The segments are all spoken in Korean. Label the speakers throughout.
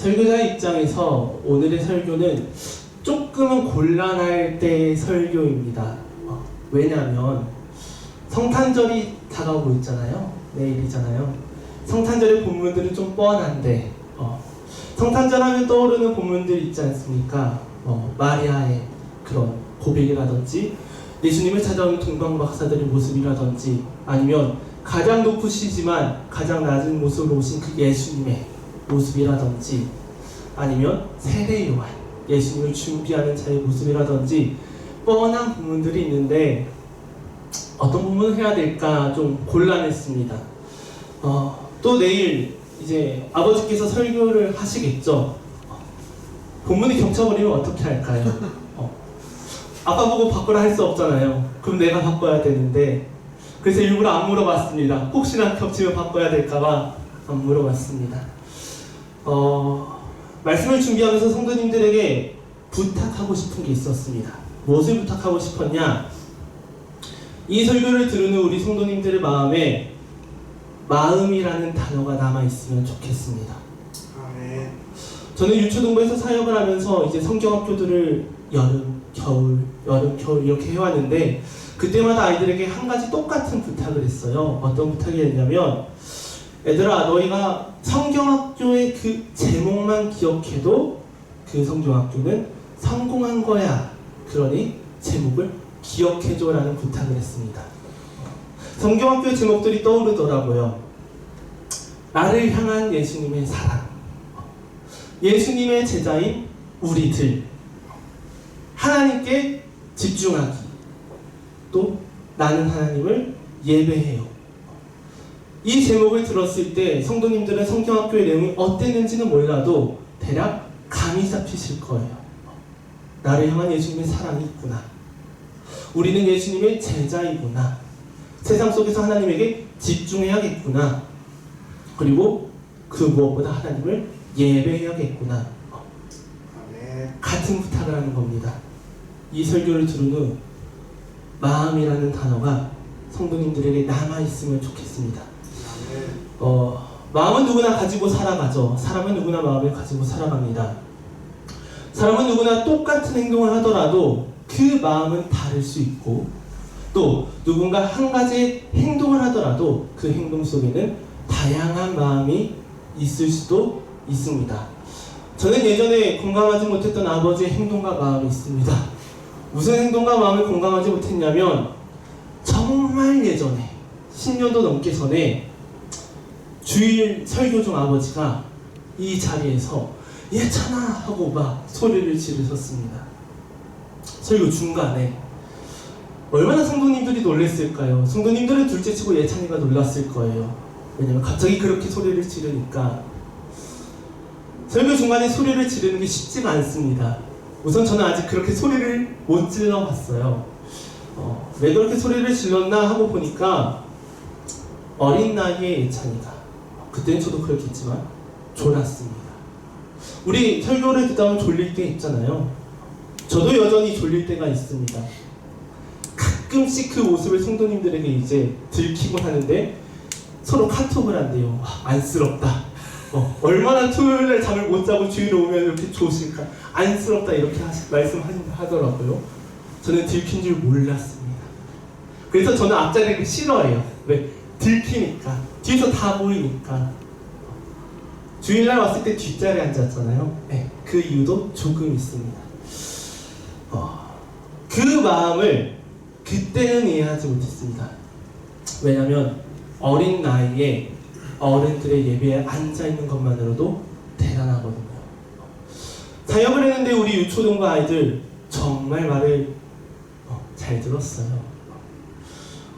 Speaker 1: 설교자의 입장에서 오늘의 설교는 조금은 곤란할 때의 설교입니다. 왜냐하면 성탄절이 다가오고 있잖아요. 내일이잖아요. 성탄절의 본문들은 좀 뻔한데 성탄절 하면 떠오르는 본문들 있지 않습니까? 마리아의 그런 고백이라든지 예수님을 찾아오는 동방박사들의 모습이라든지 아니면 가장 높으시지만 가장 낮은 모습으로 오신 그 예수님의 모습이라든지 아니면 세례 요한 예수님을 준비하는 자의 모습이라든지 뻔한 부분들이 있는데 어떤 부분을 해야 될까 좀 곤란했습니다. 또 내일 이제 아버지께서 설교를 하시겠죠. 본문이 겹쳐버리면 어떻게 할까요? 아빠 보고 바꾸라 할 수 없잖아요. 그럼 내가 바꿔야 되는데 그래서 일부러 안 물어봤습니다. 혹시나 겹치면 바꿔야 될까봐 안 물어봤습니다. 말씀을 준비하면서 성도님들에게 부탁하고 싶은 게 있었습니다. 무엇을 부탁하고 싶었냐? 이 설교를 들으는 우리 성도님들의 마음에 마음이라는 단어가 남아있으면 좋겠습니다.
Speaker 2: 아멘.
Speaker 1: 저는 유초동부에서 사역을 하면서 이제 성경학교들을 여름, 겨울 이렇게 해왔는데 그때마다 아이들에게 한 가지 똑같은 부탁을 했어요. 어떤 부탁이 했냐면 얘들아 너희가 성경학교의 그 제목만 기억해도 그 성경학교는 성공한 거야. 그러니 제목을 기억해줘 라는 부탁을 했습니다. 성경학교의 제목들이 떠오르더라고요. 나를 향한 예수님의 사랑, 예수님의 제자인 우리들, 하나님께 집중하기, 또 나는 하나님을 예배해요. 이 제목을 들었을 때 성도님들은 성경학교의 내용이 어땠는지는 몰라도 대략 감이 잡히실 거예요. 나를 향한 예수님의 사랑이 있구나. 우리는 예수님의 제자이구나. 세상 속에서 하나님에게 집중해야겠구나. 그리고 그 무엇보다 하나님을 예배해야겠구나. 같은 부탁을 하는 겁니다. 이 설교를 들은 후 마음이라는 단어가 성도님들에게 남아있으면 좋겠습니다. 마음은 누구나 가지고 살아가죠. 사람은 누구나 마음을 가지고 살아갑니다. 사람은 누구나 똑같은 행동을 하더라도 그 마음은 다를 수 있고 또 누군가 한 가지 행동을 하더라도 그 행동 속에는 다양한 마음이 있을 수도 있습니다. 저는 예전에 공감하지 못했던 아버지의 행동과 마음이 있습니다. 무슨 행동과 마음을 공감하지 못했냐면 정말 예전에 10년도 넘게 전에 주일 설교 중 아버지가 이 자리에서 예찬아 하고 막 소리를 지르셨습니다. 설교 중간에 얼마나 성도님들이 놀랐을까요? 성도님들은 둘째치고 예찬이가 놀랐을 거예요. 왜냐면 갑자기 그렇게 소리를 지르니까. 설교 중간에 소리를 지르는 게 쉽지가 않습니다. 우선 저는 아직 그렇게 소리를 못 질러봤어요. 왜 그렇게 소리를 질렀나 하고 보니까 어린 나이에 예찬이가, 그때는 저도 그렇겠지만 졸았습니다. 우리 설교를 듣다 보면 졸릴 때 있잖아요. 저도 여전히 졸릴 때가 있습니다. 가끔씩 그 모습을 성도님들에게 이제 들키곤 하는데 서로 카톡을 한대요. 안쓰럽다. 얼마나 토요일날 잠을 못 자고 주일에 오면 이렇게 좋으실까. 안쓰럽다 이렇게 말씀하더라고요. 저는 들킨 줄 몰랐습니다. 그래서 저는 앞자리를 싫어해요. 왜? 들키니까. 뒤에서 다 보이니까. 주일날 왔을 때 뒷자리에 앉았잖아요. 네, 그 이유도 조금 있습니다. 그 마음을 그때는 이해하지 못했습니다. 왜냐하면 어린 나이에 어른들의 예배에 앉아있는 것만으로도 대단하거든요. 사역을 했는데 우리 유초동과 아이들 정말 말을 잘 들었어요.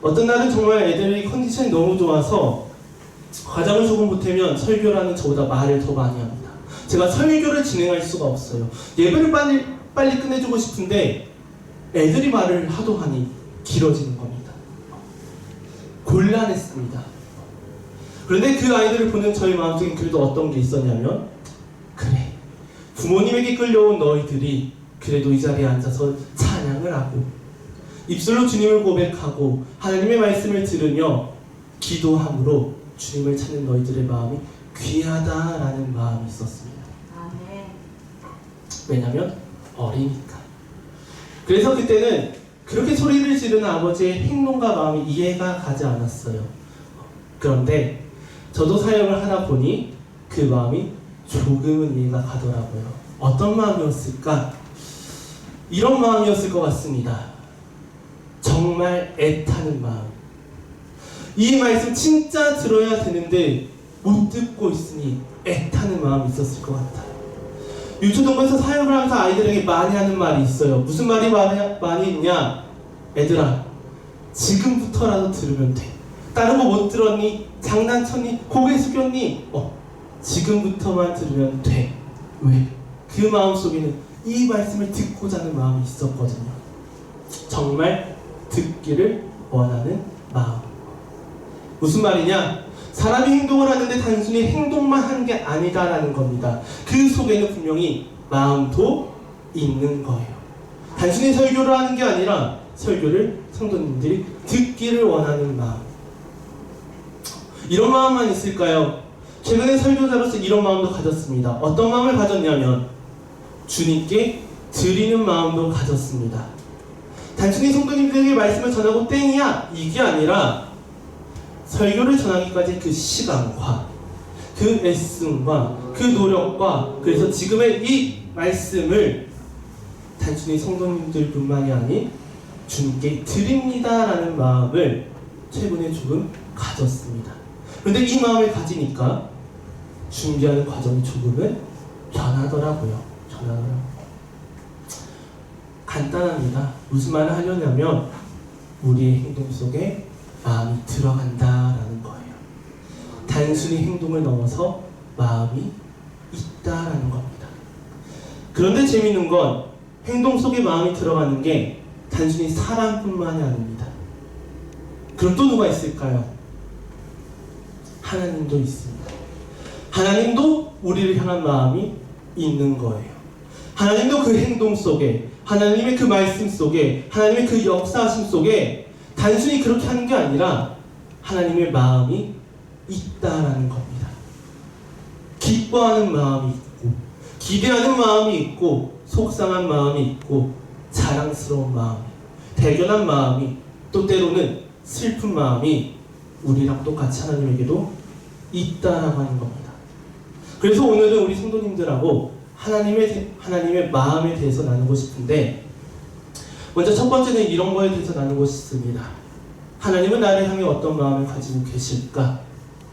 Speaker 1: 어떤 날은 정말 애들이 컨디션이 너무 좋아서 과정을 조금 보태면 설교라는 저보다 말을 더 많이 합니다. 제가 설교를 진행할 수가 없어요. 예배를 빨리 끝내주고 싶은데 애들이 말을 하도 하니 길어지는 겁니다. 곤란했습니다. 그런데 그 아이들을 보는 저희 마음속에 그래도 어떤 게 있었냐면 그래, 부모님에게 끌려온 너희들이 그래도 이 자리에 앉아서 찬양을 하고 입술로 주님을 고백하고 하나님의 말씀을 들으며 기도함으로 주님을 찾는 너희들의 마음이 귀하다라는 마음이 있었습니다. 왜냐면 어리니까. 그래서 그때는 그렇게 소리를 지르는 아버지의 행동과 마음이 이해가 가지 않았어요. 그런데 저도 사역을 하다 보니 그 마음이 조금은 이해가 가더라고요. 어떤 마음이었을까? 이런 마음이었을 것 같습니다. 정말 애타는 마음. 이 말씀 진짜 들어야 되는데 못 듣고 있으니 애타는 마음이 있었을 것 같아요. 유초동부에서 사역을 하면서 아이들에게 많이 하는 말이 있어요. 무슨 말이 많이 있냐? 애들아, 지금부터라도 들으면 돼. 다른 거 못 들었니? 장난쳤니? 고개 숙였니? 지금부터만 들으면 돼. 왜? 그 마음속에는 이 말씀을 듣고자 하는 마음이 있었거든요. 정말 듣기를 원하는 마음. 무슨 말이냐? 사람이 행동을 하는데 단순히 행동만 한 게 아니다라는 겁니다. 그 속에는 분명히 마음도 있는 거예요. 단순히 설교를 하는 게 아니라 설교를 성도님들이 듣기를 원하는 마음. 이런 마음만 있을까요? 최근에 설교자로서 이런 마음도 가졌습니다. 어떤 마음을 가졌냐면 주님께 드리는 마음도 가졌습니다. 단순히 성도님들에게 말씀을 전하고 땡이야 이게 아니라 설교를 전하기까지 그 시간과 그 애씀과 그 노력과 그래서 지금의 이 말씀을 단순히 성도님들 뿐만이 아닌 주님께 드립니다라는 마음을 최근에 조금 가졌습니다. 그런데 이 마음을 가지니까 준비하는 과정이 조금은 변하더라고요. 간단합니다. 무슨 말을 하려냐면 우리의 행동 속에 마음이 들어간다라는 거예요. 단순히 행동을 넘어서 마음이 있다라는 겁니다. 그런데 재미있는 건 행동 속에 마음이 들어가는 게 단순히 사람뿐만이 아닙니다. 그럼 또 누가 있을까요? 하나님도 있습니다. 하나님도 우리를 향한 마음이 있는 거예요. 하나님도 그 행동 속에, 하나님의 그 말씀 속에, 하나님의 그 역사하심 속에 단순히 그렇게 하는 게 아니라 하나님의 마음이 있다라는 겁니다. 기뻐하는 마음이 있고, 기대하는 마음이 있고, 속상한 마음이 있고, 자랑스러운 마음이, 대견한 마음이, 또 때로는 슬픈 마음이 우리랑 똑같이 하나님에게도 있다라고 하는 겁니다. 그래서 오늘은 우리 성도님들하고 하나님의 마음에 대해서 나누고 싶은데, 먼저 첫 번째는 이런 거에 대해서 나누고 싶습니다. 하나님은 나를 향해 어떤 마음을 가지고 계실까?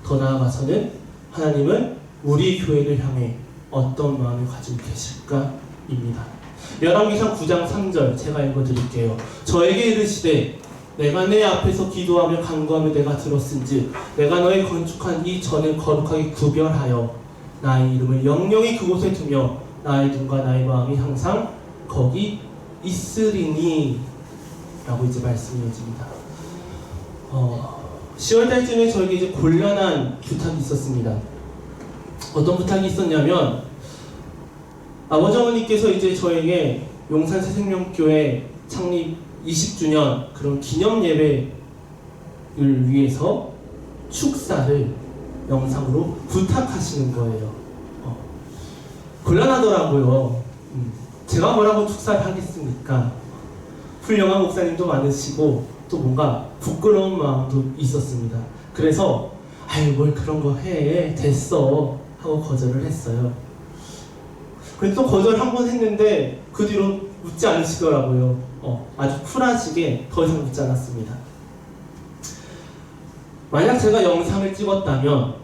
Speaker 1: 더 나아가서는 하나님은 우리 교회를 향해 어떤 마음을 가지고 계실까? 입니다. 열왕기상 9장 3절 제가 읽어드릴게요. 저에게 이르시되 내가 내 앞에서 기도하며 간구하며 내가 들었은즉 내가 너의 건축한 이 전을 거룩하게 구별하여 나의 이름을 영영히 그곳에 두며 나의 눈과 나의 마음이 항상 거기 있으리니 라고 이제 말씀이 이어집니다. 10월달쯤에 저에게 이제 곤란한 부탁이 있었습니다. 어떤 부탁이 있었냐면 아버지 어머니께서 이제 저에게 용산 새생명교회 창립 20주년 그런 기념 예배를 위해서 축사를 영상으로 부탁하시는 거예요. 곤란하더라고요. 제가 뭐라고 축사를 하겠습니까? 훌륭한 목사님도 많으시고 또 뭔가 부끄러운 마음도 있었습니다. 그래서 아유 뭘 그런 거 해 됐어 하고 거절을 했어요. 그래서 또 거절 한 번 했는데 그 뒤로 묻지 않으시더라고요. 아주 쿨하시게 더 이상 묻지 않았습니다. 만약 제가 영상을 찍었다면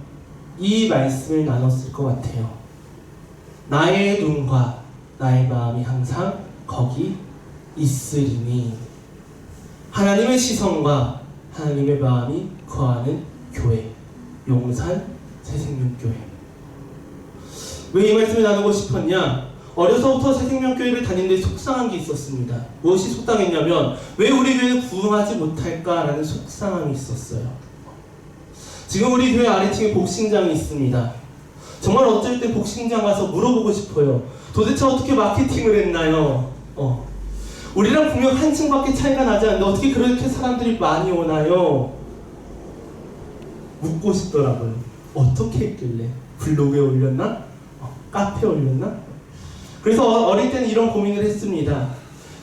Speaker 1: 이 말씀을 나눴을 것 같아요. 나의 눈과 나의 마음이 항상 거기 있으리니 하나님의 시선과 하나님의 마음이 거하는 교회 용산 새생명교회. 왜 이 말씀을 나누고 싶었냐? 어려서부터 새생명교회를 다니는데 속상한 게 있었습니다. 무엇이 속상했냐면 왜 우리 교회는 부흥하지 못할까라는 속상함이 있었어요. 지금 우리 교회 아래층에 복싱장이 있습니다. 정말 어쩔 때 복싱장 가서 물어보고 싶어요. 도대체 어떻게 마케팅을 했나요? 우리랑 분명 한 층밖에 차이가 나지 않는데 어떻게 그렇게 사람들이 많이 오나요? 묻고 싶더라고요. 어떻게 했길래? 블로그에 올렸나? 카페에 올렸나? 그래서 어릴 때는 이런 고민을 했습니다.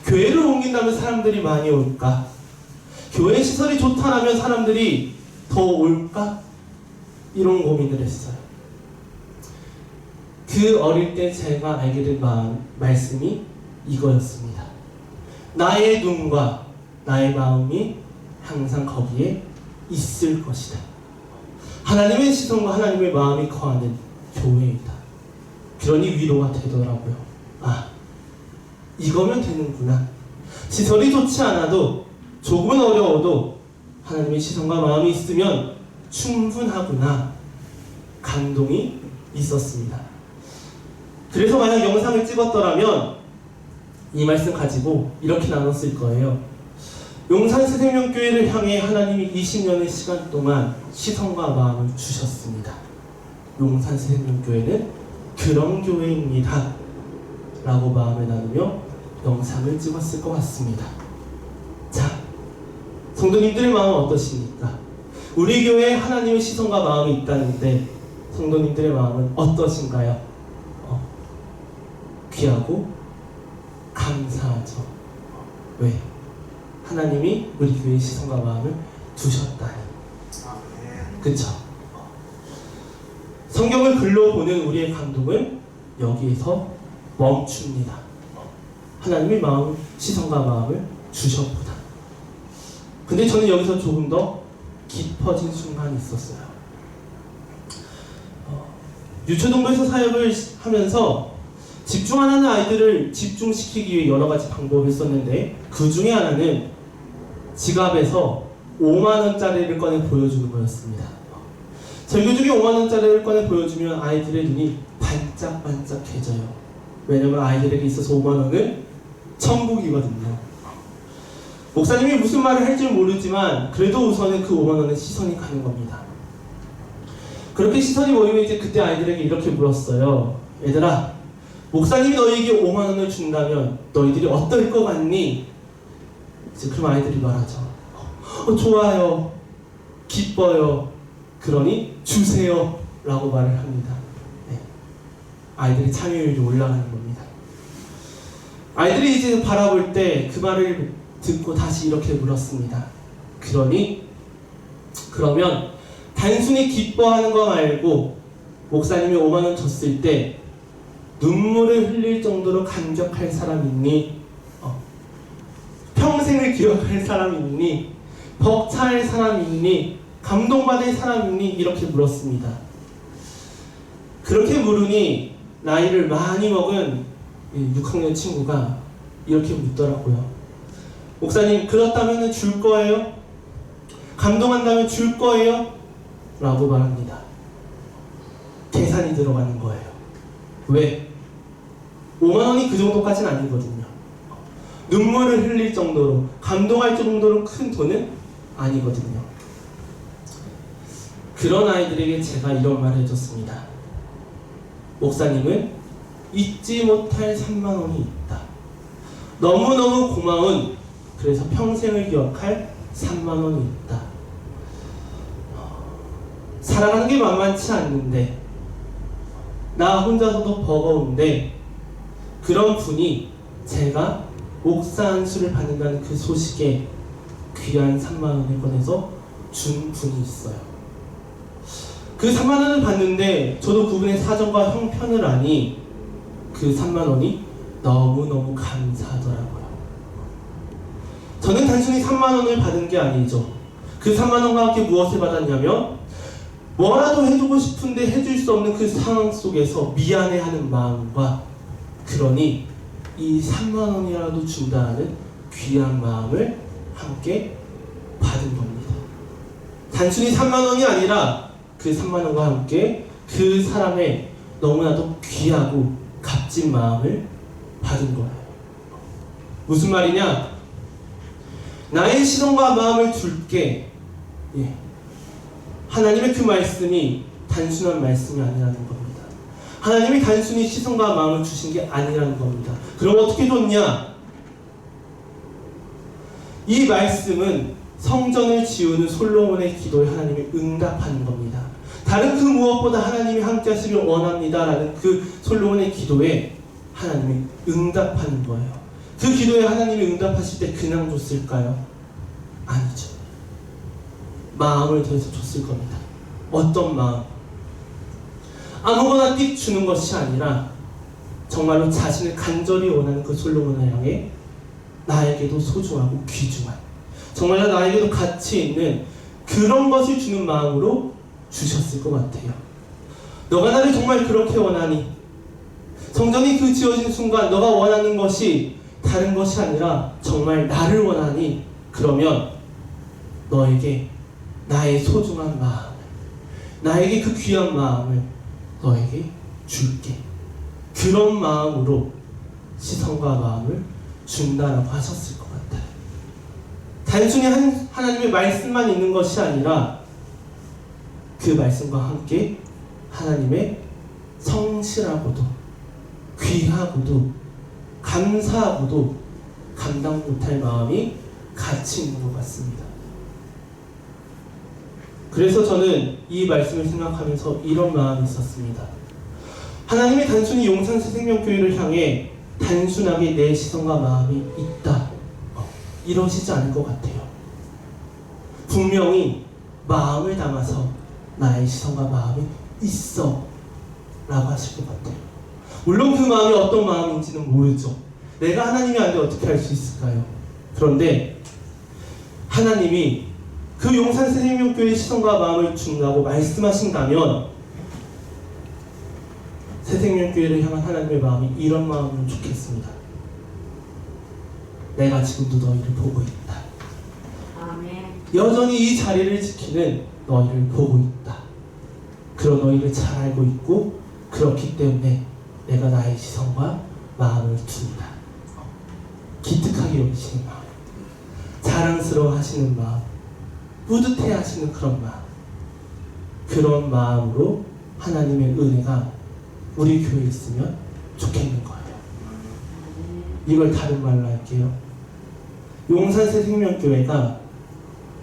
Speaker 1: 교회를 옮긴다면 사람들이 많이 올까? 교회 시설이 좋다라면 사람들이 더 올까? 이런 고민을 했어요. 그 어릴 때 제가 알게 된 말씀이 이거였습니다. 나의 눈과 나의 마음이 항상 거기에 있을 것이다. 하나님의 시선과 하나님의 마음이 거하는 교회이다. 그러니 위로가 되더라고요. 아, 이거면 되는구나. 시설이 좋지 않아도 조금은 어려워도 하나님의 시선과 마음이 있으면 충분하구나. 감동이 있었습니다. 그래서 만약 영상을 찍었더라면 이 말씀 가지고 이렇게 나눴을 거예요. 용산새생명교회를 향해 하나님이 20년의 시간 동안 시선과 마음을 주셨습니다. 용산새생명교회는 그런 교회입니다. 라고 마음을 나누며 영상을 찍었을 것 같습니다. 자, 성도님들의 마음은 어떠십니까? 우리 교회에 하나님의 시선과 마음이 있다는데 성도님들의 마음은 어떠신가요? 귀하고 감사하죠. 왜? 하나님이 우리 교회의 시선과 마음을 두셨다니. 그쵸? 성경을 글로 보는 우리의 감동은 여기에서 멈춥니다. 하나님의 시선과 마음을 주셨구나. 근데 저는 여기서 조금 더 깊어진 순간이 있었어요. 유초동부에서 사역을 하면서 집중 안 하는 아이들을 집중시키기 위해 여러 가지 방법을 썼는데 그 중에 하나는 지갑에서 5만원짜리를 꺼내 보여주는 거였습니다. 설교 중에 5만원짜리를 꺼내 보여주면 아이들의 눈이 반짝반짝해져요. 왜냐면 아이들에게 있어서 5만원은 천국이거든요. 목사님이 무슨 말을 할지 모르지만 그래도 우선은 그 5만원에 시선이 가는 겁니다. 그렇게 시선이 모이면 이제 그때 아이들에게 이렇게 물었어요. 얘들아, 목사님이 너희에게 5만원을 준다면 너희들이 어떨 것 같니? 이제 그럼 아이들이 말하죠. 좋아요. 기뻐요. 그러니 주세요. 라고 말을 합니다. 네. 아이들의 참여율이 올라가는 겁니다. 아이들이 이제 바라볼 때 그 말을 듣고 다시 이렇게 물었습니다. 그러면 단순히 기뻐하는 거 말고 목사님이 5만원 줬을 때 눈물을 흘릴 정도로 감격할 사람 있니? 평생을 기억할 사람 있니? 벅차할 사람 있니? 감동받을 사람 있니? 이렇게 물었습니다. 그렇게 물으니 나이를 많이 먹은 6학년 친구가 이렇게 묻더라고요. 목사님, 그렇다면 줄 거예요? 감동한다면 줄 거예요? 라고 말합니다. 계산이 들어가는 거예요. 왜? 5만원이 그 정도까지는 아니거든요. 눈물을 흘릴 정도로, 감동할 정도로 큰 돈은 아니거든요. 그런 아이들에게 제가 이런 말을 해줬습니다. 목사님은 잊지 못할 3만원이 있다. 너무너무 고마운, 그래서 평생을 기억할 3만원이 있다. 살아가는 게 만만치 않는데, 나 혼자서도 버거운데, 그런 분이 제가 목사 안수를 받는다는 그 소식에 귀한 3만원을 꺼내서 준 분이 있어요. 그 3만원을 받는데 저도 그분의 사정과 형편을 아니 그 3만원이 너무너무 감사하더라고요. 저는 단순히 3만원을 받은 게 아니죠. 그 3만원과 함께 무엇을 받았냐면 뭐라도 해주고 싶은데 해줄 수 없는 그 상황 속에서 미안해하는 마음과 그러니 이 3만원이라도 준다는 귀한 마음을 함께 받은 겁니다. 단순히 3만원이 아니라 그 3만원과 함께 그 사람의 너무나도 귀하고 값진 마음을 받은 거예요. 무슨 말이냐? 나의 시선과 마음을 줄게. 하나님의 그 말씀이 단순한 말씀이 아니라는 겁니다. 하나님이 단순히 시선과 마음을 주신 게 아니라는 겁니다. 그럼 어떻게 줬냐? 이 말씀은 성전을 지우는 솔로몬의 기도에 하나님이 응답하는 겁니다. 다른 그 무엇보다 하나님이 함께 하시길 원합니다라는 그 솔로몬의 기도에 하나님이 응답하는 거예요. 그 기도에 하나님이 응답하실 때 그냥 줬을까요? 아니죠. 마음을 더해서 줬을 겁니다. 어떤 마음? 아무거나 띡 주는 것이 아니라 정말로 자신을 간절히 원하는 그 솔로몬을 향해 나에게도 소중하고 귀중한, 정말로 나에게도 가치 있는 그런 것을 주는 마음으로 주셨을 것 같아요. 너가 나를 정말 그렇게 원하니, 성전이 그 지어진 순간 너가 원하는 것이 다른 것이 아니라 정말 나를 원하니, 그러면 너에게 나의 소중한 마음을, 나에게 그 귀한 마음을 너에게 줄게. 그런 마음으로 시선과 마음을 준다라고 하셨을 것 같아요. 단순히 하나님의 말씀만 있는 것이 아니라 그 말씀과 함께 하나님의 성실하고도 귀하고도 감사하고도 감당 못할 마음이 같이 있는 것 같습니다. 그래서 저는 이 말씀을 생각하면서 이런 마음이 있었습니다. 하나님이 단순히 용산새생명교회를 향해 단순하게 내 시선과 마음이 있다, 이러시지 않을 것 같아요. 분명히 마음을 담아서 나의 시선과 마음이 있어 라고 하실 것 같아요. 물론 그 마음이 어떤 마음인지는 모르죠. 내가 하나님이 아닌데 어떻게 알 수 있을까요? 그런데 하나님이 그 용산새생명교회의 시선과 마음을 준다고 말씀하신다면 새생명교회를 향한 하나님의 마음이 이런 마음이면 좋겠습니다. 내가 지금도 너희를 보고 있다.
Speaker 2: 아멘.
Speaker 1: 여전히 이 자리를 지키는 너희를 보고 있다. 그런 너희를 잘 알고 있고, 그렇기 때문에 내가 나의 시선과 마음을 둔다. 기특하게 여기시는 마음, 자랑스러워 하시는 마음, 뿌듯해 하시는 그런 마음, 그런 마음으로 하나님의 은혜가 우리 교회에 있으면 좋겠는 거예요. 이걸 다른 말로 할게요. 용산새생명교회가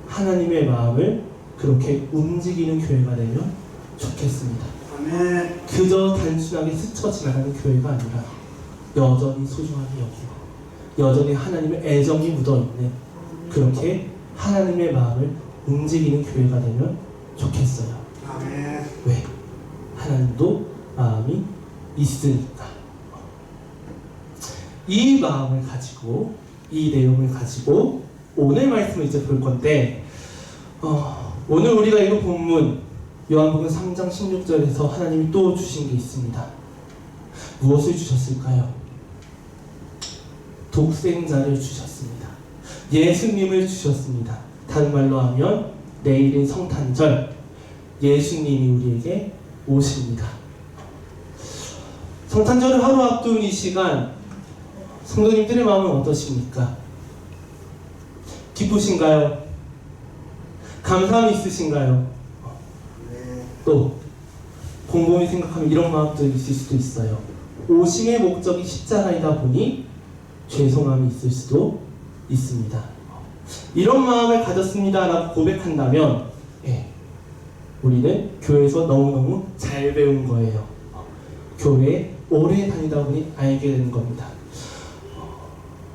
Speaker 1: 하나님의 마음을 그렇게 움직이는 교회가 되면 좋겠습니다. 그저 단순하게 스쳐 지나가는 교회가 아니라 여전히 소중하게 여기고 여전히 하나님의 애정이 묻어있는, 그렇게 하나님의 마음을 움직이는 교회가 되면 좋겠어요. 왜? 하나님도 마음이 있으니까. 이 마음을 가지고, 이 내용을 가지고 오늘 말씀을 이제 볼 건데, 오늘 우리가 읽은 본문 요한복음 3장 16절에서 하나님이 또 주신 게 있습니다. 무엇을 주셨을까요? 독생자를 주셨습니다. 예수님을 주셨습니다. 다른 말로 하면 내일인 성탄절, 예수님이 우리에게 오십니다. 성탄절을 하루 앞둔 이 시간, 성도님들의 마음은 어떠십니까? 기쁘신가요? 감사함이 있으신가요? 또 곰곰이 생각하면 이런 마음도 있을 수도 있어요. 오심의 목적이 십자가이다 보니 죄송함이 있을 수도 있습니다. 이런 마음을 가졌습니다 라고 고백한다면, 우리는 교회에서 너무너무 잘 배운 거예요. 교회에 오래 다니다 보니 알게 되는 겁니다.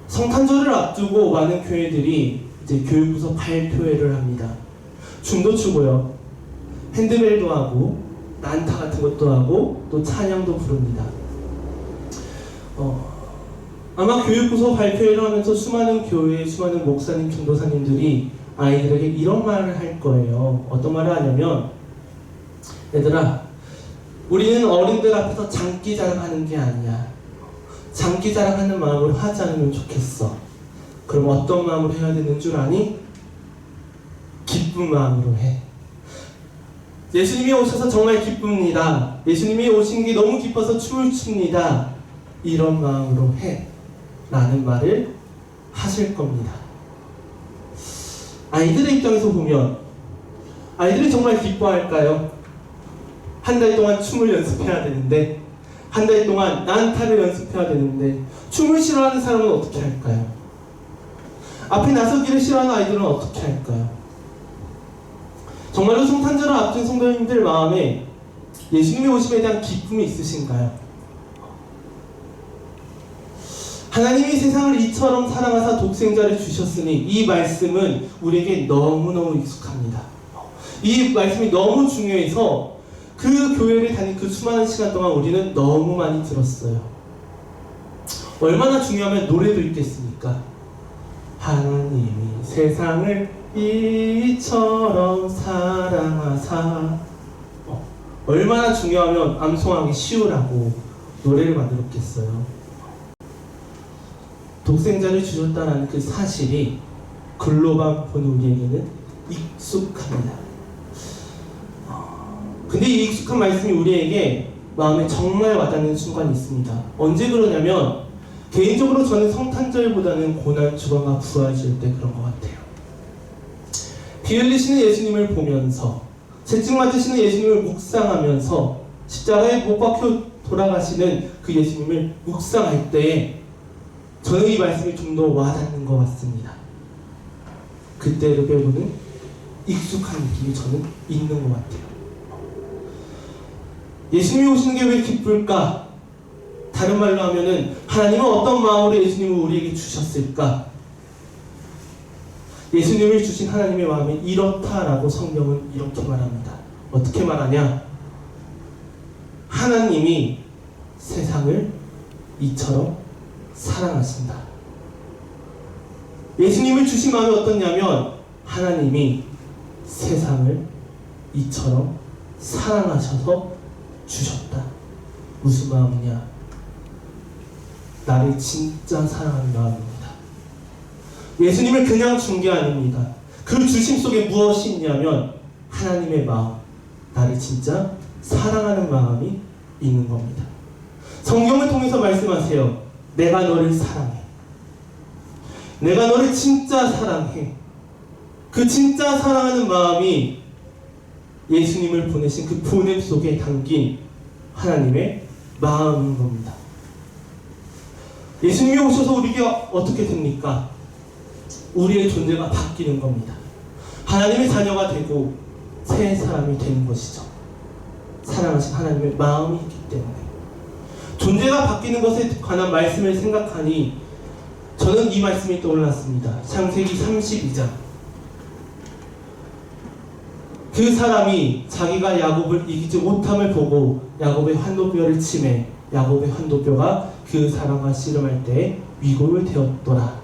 Speaker 1: 성탄절을 앞두고 많은 교회들이 이제 교육부서 발표회를 합니다. 춤도 추고요, 핸드벨도 하고, 난타 같은 것도 하고, 또 찬양도 부릅니다. 아마 교육부서 발표회를 하면서 수많은 교회, 수많은 목사님, 전도사님들이 아이들에게 이런 말을 할 거예요. 어떤 말을 하냐면, 얘들아, 우리는 어른들 앞에서 장기 자랑하는 게 아니야. 장기 자랑하는 마음으로 하지 않으면 좋겠어. 그럼 어떤 마음으로 해야 되는 줄 아니? 기쁜 마음으로 해. 예수님이 오셔서 정말 기쁩니다. 예수님이 오신 게 너무 기뻐서 춤을 춥니다. 이런 마음으로 해 라는 말을 하실 겁니다. 아이들의 입장에서 보면 아이들이 정말 기뻐할까요? 한 달 동안 춤을 연습해야 되는데, 한 달 동안 난타를 연습해야 되는데, 춤을 싫어하는 사람은 어떻게 할까요? 앞에 나서기를 싫어하는 아이들은 어떻게 할까요? 정말로 성탄절을 앞둔 성도님들 마음에 예수님의 오심에 대한 기쁨이 있으신가요? 하나님이 세상을 이처럼 사랑하사 독생자를 주셨으니, 이 말씀은 우리에게 너무너무 익숙합니다. 이 말씀이 너무 중요해서 그 교회를 다닌 그 수많은 시간 동안 우리는 너무 많이 들었어요. 얼마나 중요하면 노래도 있겠습니까? 하나님이 세상을 이처럼 사랑하사. 얼마나 중요하면 암송하기 쉬우라고 노래를 만들었겠어요. 독생자를 주셨다는 그 사실이 글로만 보는 우리에게는 익숙합니다. 근데 이 익숙한 말씀이 우리에게 마음에 정말 와닿는 순간이 있습니다. 언제 그러냐면, 개인적으로 저는 성탄절보다는 고난 주간과 부활절 때 그런 것 같아요. 피 흘리시는 예수님을 보면서, 채찍 맞으시는 예수님을 묵상하면서, 십자가에 못 박혀 돌아가시는 그 예수님을 묵상할 때에 저는 이 말씀이 좀 더 와닿는 것 같습니다. 그때를 배우는 익숙한 느낌이 저는 있는 것 같아요. 예수님이 오시는 게 왜 기쁠까? 다른 말로 하면은, 하나님은 어떤 마음으로 예수님을 우리에게 주셨을까? 예수님을 주신 하나님의 마음이 이렇다라고 성경은 이렇게 말합니다. 어떻게 말하냐? 하나님이 세상을 이처럼 사랑하신다. 예수님을 주신 마음이 어떻냐면, 하나님이 세상을 이처럼 사랑하셔서 주셨다. 무슨 마음이냐? 나를 진짜 사랑하는 마음입니다. 예수님을 그냥 준 게 아닙니다. 그 주심 속에 무엇이 있냐면 하나님의 마음, 나를 진짜 사랑하는 마음이 있는 겁니다. 성경을 통해서 말씀하세요. 내가 너를 사랑해. 내가 너를 진짜 사랑해. 그 진짜 사랑하는 마음이 예수님을 보내신 그 보냄 속에 담긴 하나님의 마음인 겁니다. 예수님이 오셔서 우리에게 어떻게 됩니까? 우리의 존재가 바뀌는 겁니다. 하나님의 자녀가 되고 새 사람이 되는 것이죠. 사랑하신 하나님의 마음이 있기 때문에. 존재가 바뀌는 것에 관한 말씀을 생각하니 저는 이 말씀이 떠올랐습니다. 창세기 32장. 그 사람이 자기가 야곱을 이기지 못함을 보고 야곱의 환도뼈를 치매 야곱의 환도뼈가 그 사람과 씨름할 때 위골을 되었더라.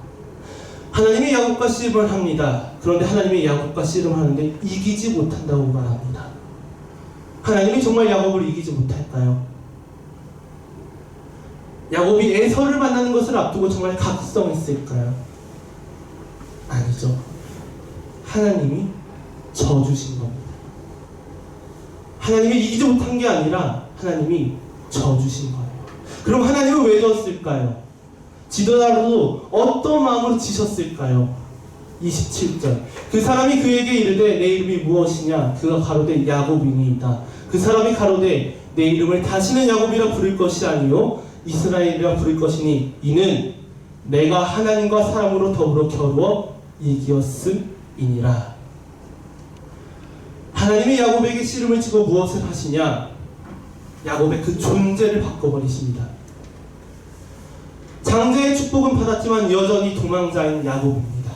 Speaker 1: 하나님이 야곱과 씨름을 합니다. 그런데 하나님이 야곱과 씨름하는데 이기지 못한다고 말합니다. 하나님이 정말 야곱을 이기지 못할까요? 야곱이 에서를 만나는 것을 앞두고 정말 각성했을까요? 아니죠. 하나님이 져주신 겁니다. 하나님이 이기지 못한 게 아니라 하나님이 져주신 거예요. 그럼 하나님은 왜 졌을까요? 지도자로도 어떤 마음으로 지셨을까요? 27절. 그 사람이 그에게 이르되 내 이름이 무엇이냐? 그가 가로되 야곱이니이다. 그 사람이 가로되 내 이름을 다시는 야곱이라 부를 것이 아니요 이스라엘이라 부를 것이니 이는 내가 하나님과 사람으로 더불어 겨루어 이기었음이니라. 하나님이 야곱에게 씨름을 치고 무엇을 하시냐? 야곱의 그 존재를 바꿔버리십니다. 장자의 축복은 받았지만 여전히 도망자인 야곱입니다.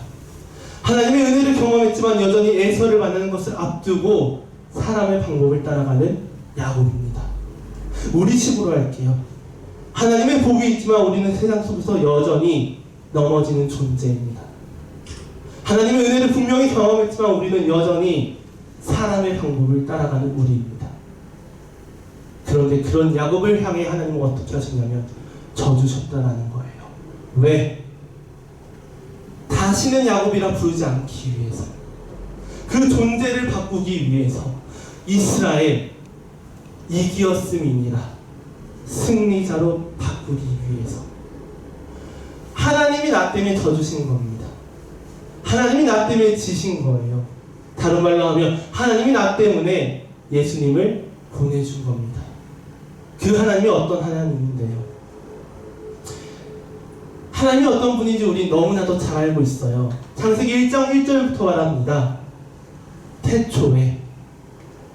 Speaker 1: 하나님의 은혜를 경험했지만 여전히 에서를 만나는 것을 앞두고 사람의 방법을 따라가는 야곱입니다. 우리 식으로 할게요. 하나님의 복이 있지만 우리는 세상 속에서 여전히 넘어지는 존재입니다. 하나님의 은혜를 분명히 경험했지만 우리는 여전히 사람의 방법을 따라가는 우리입니다. 그런데 그런 야곱을 향해 하나님은 어떻게 하셨냐면 져주셨다라는 거예요. 왜? 다시는 야곱이라 부르지 않기 위해서, 그 존재를 바꾸기 위해서, 이스라엘 이기었음이니라 승리자로 바꾸기 위해서. 하나님이 나 때문에 져주신 겁니다. 하나님이 나 때문에 지신 거예요. 다른 말로 하면 하나님이 나 때문에 예수님을 보내준 겁니다. 그 하나님이 어떤 하나님인데요? 하나님이 어떤 분인지 우리 너무나도 잘 알고 있어요. 창세기 1장 1절부터 말합니다. 태초에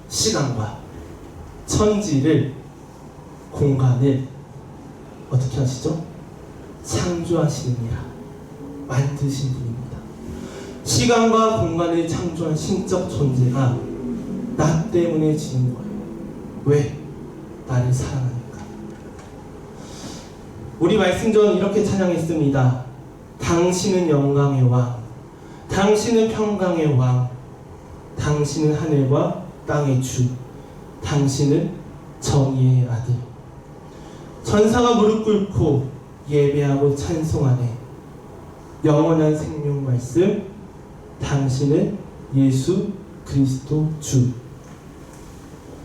Speaker 1: 시간과 천지를, 공간을 어떻게 하시죠? 창조하시는 이라. 만드신 분입니다. 시간과 공간을 창조한 신적 존재가 나 때문에 지는 거예요. 왜? 나를 사랑하니까. 우리 말씀전 이렇게 찬양했습니다. 당신은 영광의 왕, 당신은 평강의 왕, 당신은 하늘과 땅의 주, 당신은 정의의 아들. 천사가 무릎 꿇고 예배하고 찬송하네. 영원한 생명 말씀, 당신은 예수 그리스도 주.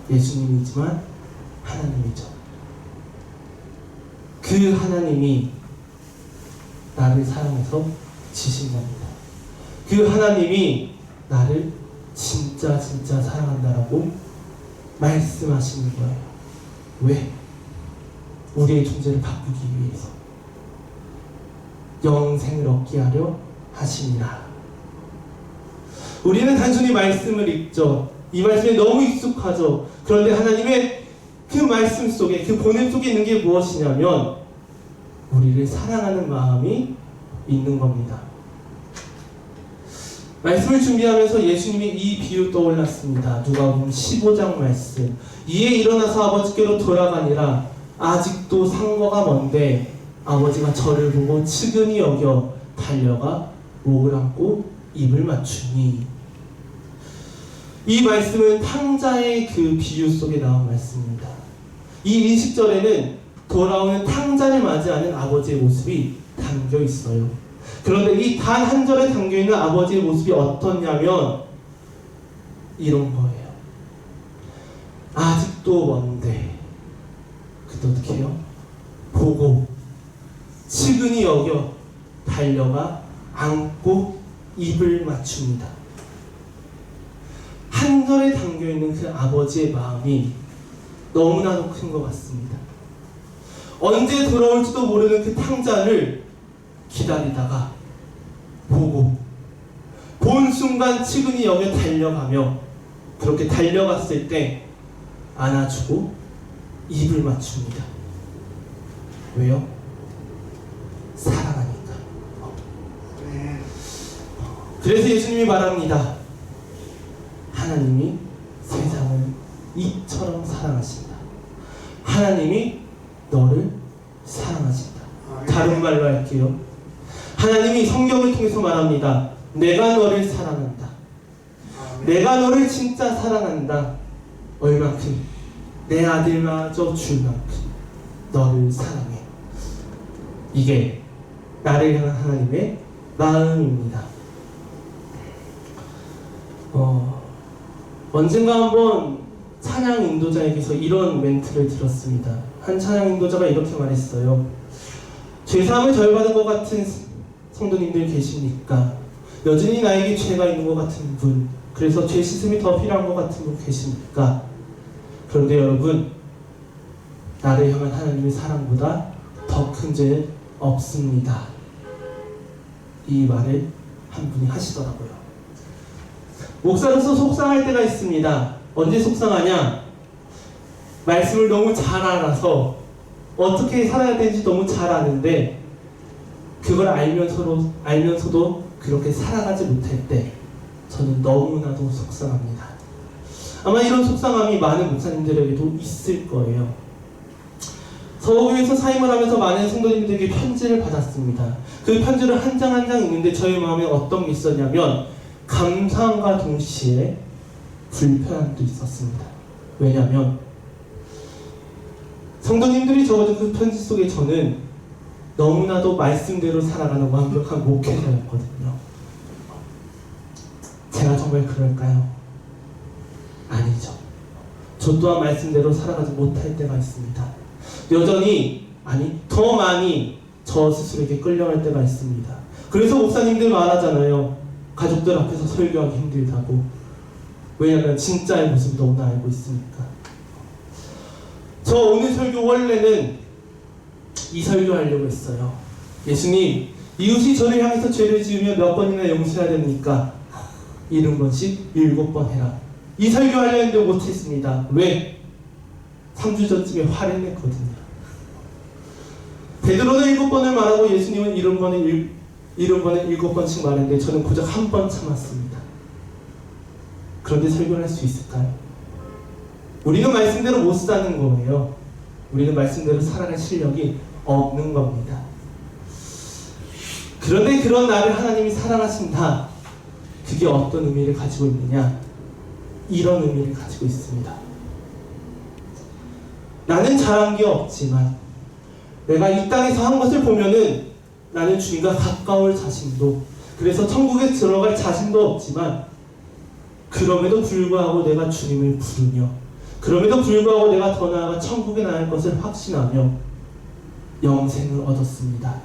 Speaker 1: 예수님이지만 하나님이죠. 그 하나님이 나를 사랑해서 지신 겁니다. 그 하나님이 나를 진짜 사랑한다라고 말씀하시는 거예요. 왜? 우리의 존재를 바꾸기 위해서. 영생을 얻게 하려 하심이라. 우리는 단순히 말씀을 읽죠. 이 말씀이 너무 익숙하죠. 그런데 하나님의 그 말씀 속에, 그 본능 속에 있는 게 무엇이냐면 우리를 사랑하는 마음이 있는 겁니다. 말씀을 준비하면서 예수님이 이 비유 떠올랐습니다. 누가복음 15장 말씀. 이에 일어나서 아버지께로 돌아가니라. 아직도 상거가 먼데 아버지가 저를 보고 측은히 여겨 달려가 목을 안고 입을 맞추니. 이 말씀은 탕자의 그 비유 속에 나온 말씀입니다. 이 인식절에는 돌아오는 탕자를 맞이하는 아버지의 모습이 담겨 있어요. 그런데 이 단 한 절에 담겨 있는 아버지의 모습이 어떻냐면 이런 거예요. 아직도 먼데, 그때 어떻게 해요? 보고 측은히 여겨 달려가 안고 입을 맞춥니다. 한 절에 담겨 있는 그 아버지의 마음이 너무나도 큰 것 같습니다. 언제 돌아올지도 모르는 그 탕자를 기다리다가 보고 본 순간 측은히 여겨 달려가며, 그렇게 달려갔을 때 안아주고 입을 맞춥니다. 왜요? 사랑하니까. 그래서 예수님이 말합니다. 하나님이 세상을 이처럼 사랑하신다. 하나님이 너를 사랑하신다. 다른 말로 할게요. 하나님이 성경을 통해서 말합니다. 내가 너를 사랑한다. 내가 너를 진짜 사랑한다. 얼마큼? 내 아들마저 줄 만큼 너를 사랑해. 이게 나를 향한 하나님의 마음입니다. 언젠가 한번 찬양 인도자에게서 이런 멘트를 들었습니다. 한 찬양 인도자가 이렇게 말했어요. 죄사함을 덜 받은 것 같은 성도님들 계십니까? 여전히 나에게 죄가 있는 것 같은 분, 그래서 죄 씻음이 더 필요한 것 같은 분 계십니까? 그런데 여러분, 나를 향한 하나님의 사랑보다 더 큰 죄는 없습니다. 이 말을 한 분이 하시더라고요. 목사로서 속상할 때가 있습니다. 언제 속상하냐? 말씀을 너무 잘 알아서 어떻게 살아야 되는지 너무 잘 아는데 그걸 알면서도 그렇게 살아가지 못할 때 저는 너무나도 속상합니다. 아마 이런 속상함이 많은 목사님들에게도 있을 거예요. 서울에서 사임을 하면서 많은 성도님들에게 편지를 받았습니다. 그 편지를 한 장 한 장 읽는데 저의 마음에 어떤 게 있었냐면 감사함과 동시에 불편함도 있었습니다. 왜냐하면 성도님들이 적어준 그 편지 속에 저는 너무나도 말씀대로 살아가는 완벽한 목회자였거든요. 제가 정말 그럴까요? 아니죠. 저 또한 말씀대로 살아가지 못할 때가 있습니다. 여전히, 아니 더 많이 저 스스로에게 끌려갈 때가 있습니다. 그래서 목사님들 말하잖아요. 가족들 앞에서 설교하기 힘들다고. 왜냐하면 진짜의 모습을 너무나 알고 있으니까. 저 오늘 설교 원래는 이 설교 하려고 했어요. 예수님, 이웃이 저를 향해서 죄를 지으면 몇 번이나 용서해야 됩니까? 70번씩 7번 해라. 이 설교 하려 했는데 못했습니다. 왜? 3주 전쯤에 화를 냈거든요. 베드로는 7번을 말하고 예수님은 70번을 7번씩 말했는데 저는 고작 한 번 참았습니다. 그런데 설교를 할 수 있을까요? 우리는 말씀대로 못 사는 거예요. 우리는 말씀대로 살아갈 실력이 없는 겁니다. 그런데 그런 나를 하나님이 사랑하신다. 그게 어떤 의미를 가지고 있느냐? 이런 의미를 가지고 있습니다. 나는 잘한 게 없지만 내가 이 땅에서 한 것을 보면은 나는 주님과 가까울 자신도, 그래서 천국에 들어갈 자신도 없지만 그럼에도 불구하고 내가 주님을 부르며, 그럼에도 불구하고 내가 더 나아가 천국에 나갈 것을 확신하며 영생을 얻었습니다.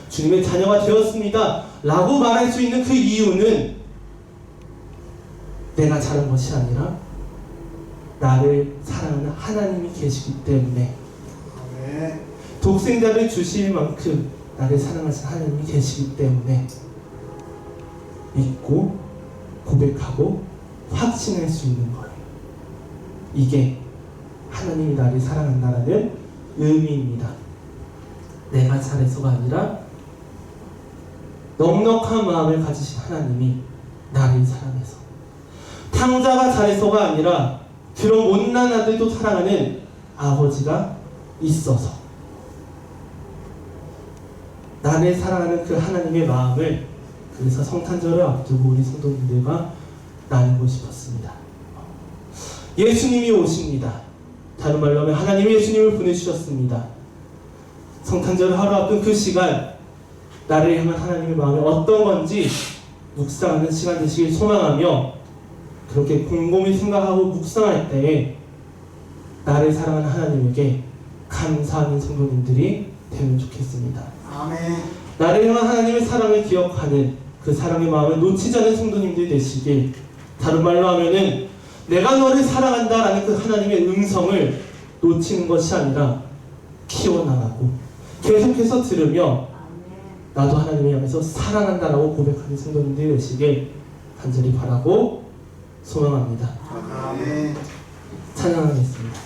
Speaker 1: 주님의 자녀가 되었습니다 라고 말할 수 있는 그 이유는 내가 잘한 것이 아니라 나를 사랑하는 하나님이 계시기 때문에, 독생자를 주실 만큼 나를 사랑하신 하나님이 계시기 때문에 믿고 고백하고 확신할 수 있는 거예요. 이게 하나님이 나를 사랑한다라는 의미입니다. 내가 잘해서가 아니라 넉넉한 마음을 가지신 하나님이 나를 사랑해서, 탕자가 잘해서가 아니라 그런 못난 아들도 사랑하는 아버지가 있어서 나를 사랑하는 그 하나님의 마음을, 그래서 성탄절을 앞두고 우리 성도님들과 나누고 싶었습니다. 예수님이 오십니다. 다른 말로 하면 하나님이 예수님을 보내주셨습니다. 성탄절을 하루 앞둔 그 시간, 나를 향한 하나님의 마음이 어떤 건지 묵상하는 시간 되시길 소망하며, 그렇게 곰곰이 생각하고 묵상할 때에 나를 사랑하는 하나님에게 감사하는 성도님들이 되면 좋겠습니다.
Speaker 3: 아멘.
Speaker 1: 나를 향한 하나님의 사랑을 기억하는, 그 사랑의 마음을 놓치지 않는 성도님들이 되시길, 다른 말로 하면은 내가 너를 사랑한다라는 그 하나님의 음성을 놓치는 것이 아니라 키워나가고 계속해서 들으며 나도 하나님을 향해서 사랑한다라고 고백하는 성도님들이 되시길 간절히 바라고 소망합니다.
Speaker 3: 아멘.
Speaker 1: 찬양하겠습니다.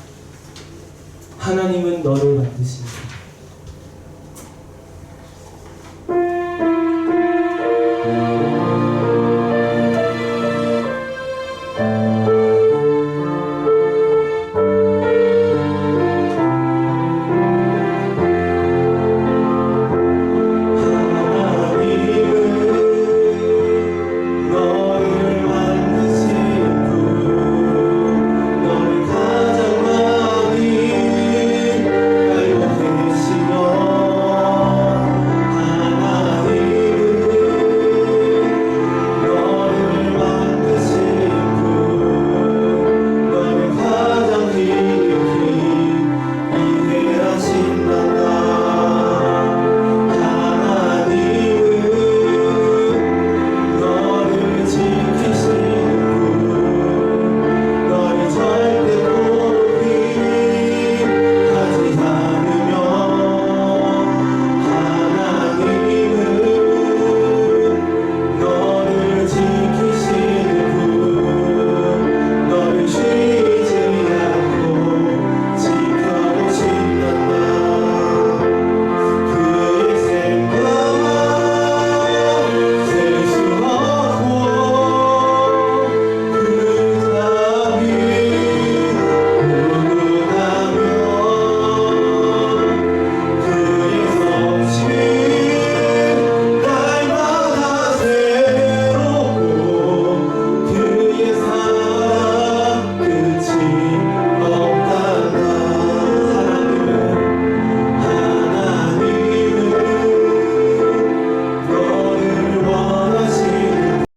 Speaker 1: 하나님은 너를 만드십니다.